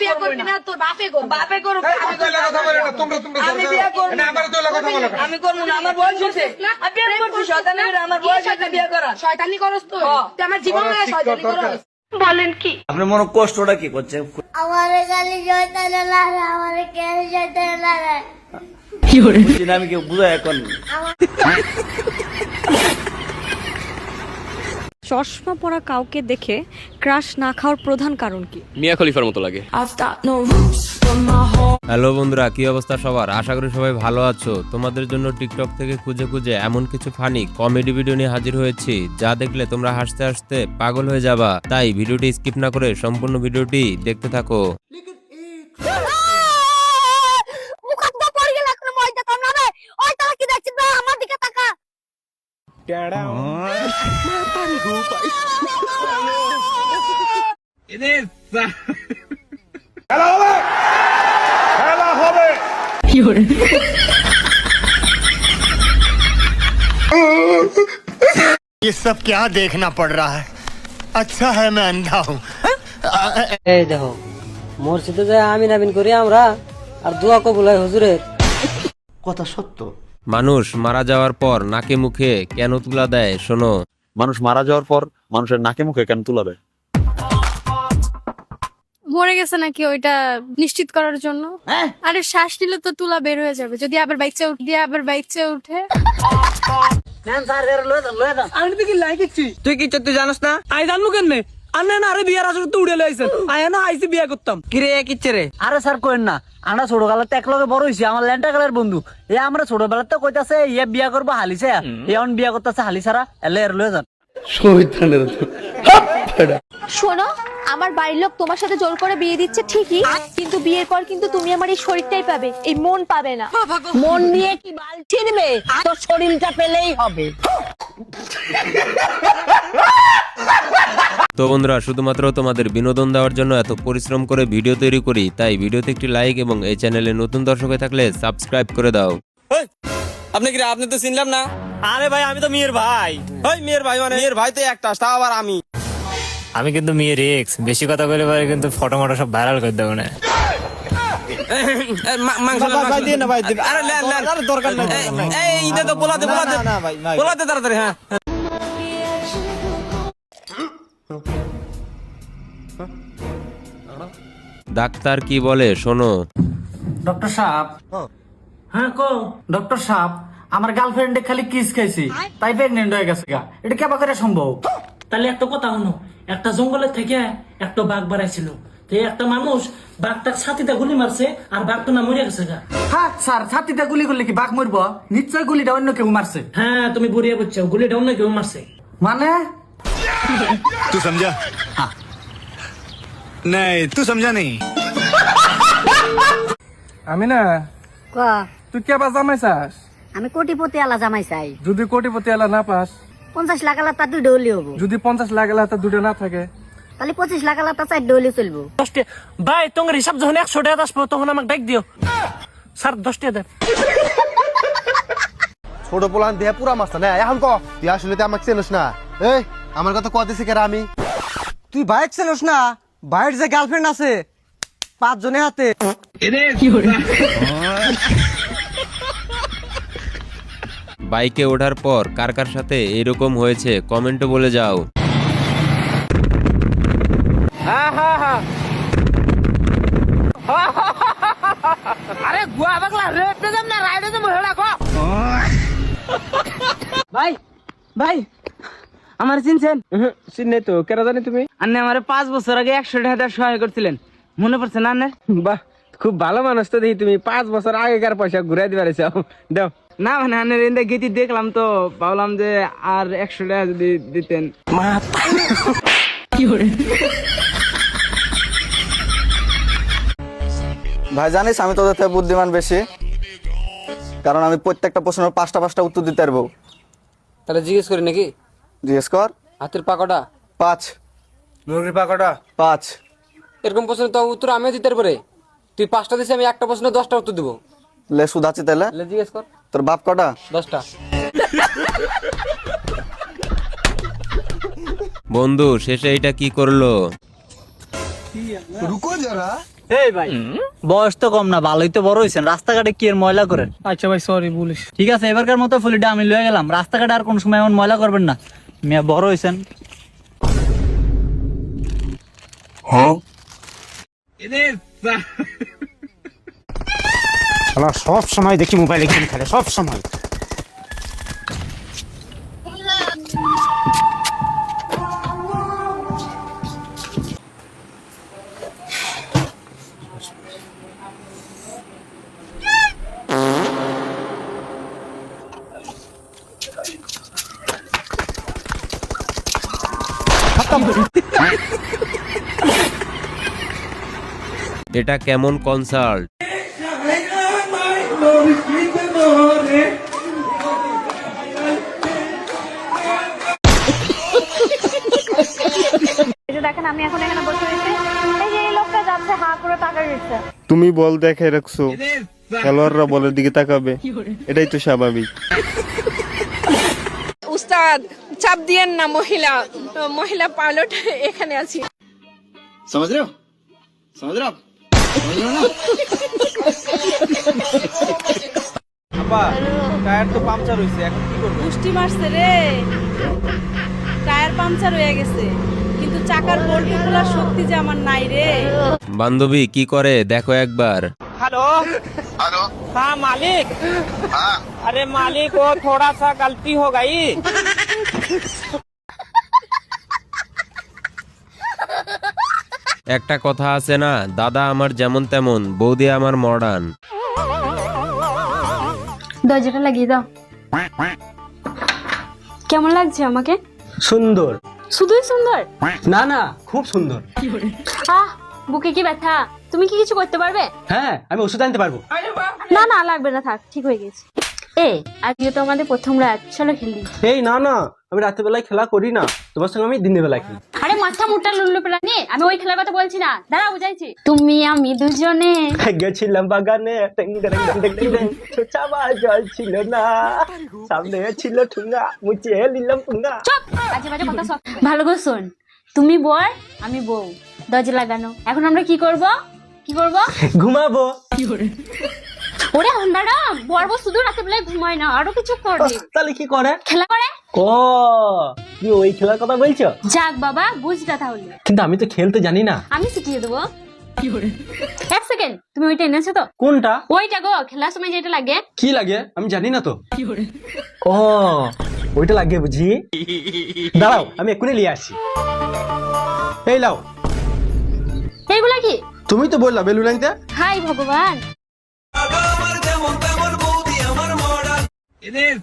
বিয়ে করবি না, তোর বাপে করবে। বাপে করুক, আমি তোর কথা বলে না, তোমরা আমি বিয়ে করব না, আমার তোর কথা বলে না। আমি করব না, আমার বয়স হয়েছে। আমি বিয়ে করছি, শয়তানি করে আমার বয়স হয়েছে বিয়ে করা। শয়তানি করস তুই? তুই আমার জীবন নিয়ে শয়তানি করস? বলেন কি? আপনার মনে কষ্টটা কি করছে? আমার গালি শয়তানে লাগে, আমার কেন শয়তানে লাগে? আমি কেউ বুঝাই এখন। চশমা পরা কাউকে দেখে ক্রাশ না খাওয়ার প্রধান কারণ কি? মিয়া খলিফার মতো লাগে। হ্যালো বন্ধুরা, কি অবস্থা সবার? আশা করি সবাই ভালো আছো। তোমাদের জন্য টিকটক থেকে খুঁজে খুঁজে এমন কিছু ফানি কমেডি ভিডিও নিয়ে হাজির হয়েছি যা দেখলে তোমরা হাসতে হাসতে পাগল হয়ে যাবা। তাই ভিডিওটি স্কিপ না করে সম্পূর্ণ ভিডিওটি দেখতে থাকো। ये सब क्या देखना पड़ रहा है? अच्छा है मैं अंधा हूँ। এই দেখো, মসজিদে যায় আমিন আমিন করি আমরা, আর দোয়া কবুল হয় হুজুরের। কথা সত্য। মানুষ মারা যাওয়ার পর নাকে মুখে কেন তুলা দেয় শোনো। মানুষ মারা যাওয়ার পর মানুষের নাকে মুখে কেন তুলা দেয়? মরে গেছে নাকি ওইটা নিশ্চিত করার জন্য। আরে শ্বাস নিলে তো তুলা বের হয়ে যাবে, যদি আবার বাইক উঠে। নেন স্যার, এর লয়ে দাও। আমি তো কি লাইকেছি, তুই কি তুই জানোস না? আই জানবো কেমনে? আন্না না, আরে বিয়ার আসলে তো উড়ে লাইছেন। আয় না, আইসি বিয়া করতাম। কি রে কিচ্ছে রে? আরে স্যার কইেন না, আমরা ছোটবেলাতে একলগে বড় হইছি, আমার ল্যান্টা কালের বন্ধু। এ আমরা ছোটবেলাতে কইতাছে ইয়ে বিয়া করবো হালিছে, এখন বিয়া করতেছে হালিছাড়া। এলে এর লয়ে যান। শোনো, আমার বাড়ির লোক তোমার সাথে জোর করে বিয়ে দিচ্ছে ঠিকই, কিন্তু বিয়ের পর কিন্তু তুমি আমার এই শরীরটাই পাবে, এই মন পাবে না। মন নিয়ে কি বাল ছিড়বে? তোর শরীরটা পেলেই হবে। তো বন্ধুরা, শুধুমাত্র তোমাদের বিনোদন দেওয়ার জন্য এত পরিশ্রম করে ভিডিও তৈরি করি, তাই ভিডিওতে একটি লাইক এবং এই চ্যানেলে নতুন দর্শক হয়ে থাকলে সাবস্ক্রাইব করে দাও। আপনি কি? আপনি তো চিনলাম না। আরে ভাই, আমি তো মেয়ের ভাই। ওই মেয়ের ভাই মানে মেয়ের ভাই তো একটা, তাও আবার আমি কিন্তু মেয়ের এক্স। বেশি কথা বলে পারে কিন্তু ফটো মটো সব ভাইরাল করে দেবো না। তাড়াতাড়ি। হ্যাঁ, ডাক্তার কি বলে শোনো। ডক্টর সাহেব। হ্যাঁ কো ডক্টর সাহেব, আমার গার্লফ্রেন্ডে খালি কিস খাইছি, তাই প্রেগনেন্ট হয়ে গেছে গা। এটা কেবা করে সম্ভব? তাহলে একটা কথা হলো, একটা জঙ্গলের থেকে একটা বাঘ বাড়াইছিল, তো একটা মানুষ বাঘটার ছাতিতে গুলি মারছে, আর বাঘটা না মরে গেছে গা। হ্যাঁ স্যার, ছাতিতে গুলি করলে কি বাঘ মরবো? নিশ্চয় গুলিটা অন্য কেউ মারছে। হ্যাঁ, তুমি বুড়িয়ে বুঝছো, গুলিটা অন্য কেউ মারছে। মানে तू समझा? नहीं, तू समझा नहीं। আমি না, তুই কে বা জামাই চাস? আমি কোটিপতি আলা জামাই চাই। যদি কোটিপতি এলা না পাস, 50 লাখ আলা তার 2 ডলি হবো। যদি 50 লাখ এলা তা দুটো না থাকে, তাহলে 25 লাখ আলা তার 4 ডলি চলবো। ভাই তোমার হিসাব যখন 100 টাকা আসবো তখন আমাকে ডাক দিও। স্যার 10 টাকা দেন। ছোট পোলান দেহে পুরা মাস্তা না এখন ক তুই আসলে তো আমাকে চেনস না। এই আমার কথা কত দিছি কেরা আমি? তুই বাইক চালাস না? বাইরের যে গার্লফ্রেন্ড আছে 5 জনের হাতে। বাইকে ওঠার পর কার কার সাথে এরকম হয়েছে কমেন্টে বলে যাও। আরে গুয়া বাগলা রেটে দেন না, রাইডে দেন হেডা কো। ভাই ভাই, আমার চিনছেন? চিনে তো, কেন জানি তুমি? আন্নে আমারে 5 বছর আগে 100 টাকা দিয়ে সহায় করছিলেন, মনে পড়ছে না আন্নে? বাহ, খুব ভালো মানুষ তো দেখি তুমি। 5 বছর আগেকার পয়সা ঘুরাই দিবার দাও। না মানে আন্নের ইন্দা গীতি দেখলাম তো ভাবলাম যে আর 100 টাকা যদি দিতেন। ভাই জানিস, আমি তোদের থেকে বুদ্ধিমান বেশি, কারণ আমি প্রত্যেকটা প্রশ্নের 5টা উত্তর দিতে পারবো। তাহলে জিজ্ঞেস করি নাকি? জিজ্ঞেস কর। হাতের পাকটা 5। মুরগির পাকড়া 5। এরকম প্রশ্ন তো উত্তর আমিও দিতে পারে। তুই 5টা দিছিস, আমি একটা প্রশ্ন 10টা উত্তর দিব। লে সুধাচ্ছি তাহলে। জিজ্ঞেস কর। তোর বাপ কটা? 10টা। বন্ধু শেষে এটা কি করলো? রুকো যারা। এই ভাই বয়স তো কম না, ভালোই তো বড় হয়েছেন, রাস্তাঘাটে কি আর ময়লা করেন? আচ্ছা ভাই সরি বলিস। ঠিক আছে, এবারকার মতো ফুলিটা আমি লয়ে গেলাম, রাস্তাঘাটে আর কোন সময় এমন ময়লা করবেন না। মিয়া বড় হয়েছেন। সব সময় দেখি মোবাইলে গেম খেলে, সব সময়। এটা কেমন কনসার্ট? এই যে দেখেন আমি এখন এখানে বসে রয়েছি, এই যে এই লোকটা যাচ্ছে হা করে টাকা দিচ্ছে। তুমি বল দেখে রাখছো, খেলোয়াড়রা বলের দিকে তাকাবে, এটাই তো স্বাভাবিক। উস্তাদ চাপ দিয়েন না, মহিলা পাইলট এখানে আছি। समझ रहे हो आप? টায়ার তো পাংচার হইছে, এখন কি করব? পুষ্টি মারছে রে, টায়ার পাংচার হয়ে গেছে, কিন্তু চাকার বল্টু খোলার শক্তি যে আমার নাই রে। বান্ধবী কি করে দেখো একবার। हेलो हाँ मालिक। अरे मालिक वो थोड़ा सा गलती हो गई। একটা কথা আছে না, দাদা আমার যেমন তেমন, বৌদি আমার মডার্ন। দরজাটা লাগিয়ে দাও। কেমন লাগছে আমাকে? সুন্দর। শুধুই সুন্দর? না না, খুব সুন্দর। আহ বুকে কি ব্যথা, তুমি কি কিছু করতে পারবে? হ্যাঁ, আমি ওষুধ আনতে পারবো। না না লাগবে না, থাক, ঠিক হয়ে গেছে। আজকে তো আমাদের প্রথম রাত, চলো খেলি। এই না না, আমি রাতের বেলায় খেলা করি না, তোমার সঙ্গে আমি দিনের বেলা খেলি। আরে মাথা মোটা লুল্লু প্রাণী, আমি ওই খেলার কথা বলছি না, দাঁড়া বুঝাইছি। তুমি আমি দুজনে গেছিলাম বাগানে, জল ছিল না, সামনে ছিল ঠুঙ্গা, মুছে নিলাম পুঙ্গা। চুপ, বাজে বাজে কথা সব। ভালো করে শোন, তুমি বর আমি বউ, দরজা লাগানো। এখন আমরা কি করব? ঘুমাবো। ওরে হন্ডারা, বর বউ শুধু রাতের বেলায় ঘুমায় না, আরো কিছু করে। তাহলে কি করে? খেলা করে। ও তুমি ওই খেলার কথা বলছো? যাক বাবা, বুঝটা তাহলে। কিন্তু আমি তো খেলতে জানি না। আমি শিখিয়ে দেবো। এক সেকেন্ড, তুমি ওইটা এনেছো তো? কোনটা? ওইটা গো, খেলার সময় যেটা লাগে। কি লাগে আমি জানি না তো। ও ওইটা লাগে বুঝি। দাঁড়াও, আমি এক্ষুনি নিয়ে আসি। এই লাও। এইগুলা কি? তুমি তো বললা বেলুন আনতে। হাই ভগবান। এদের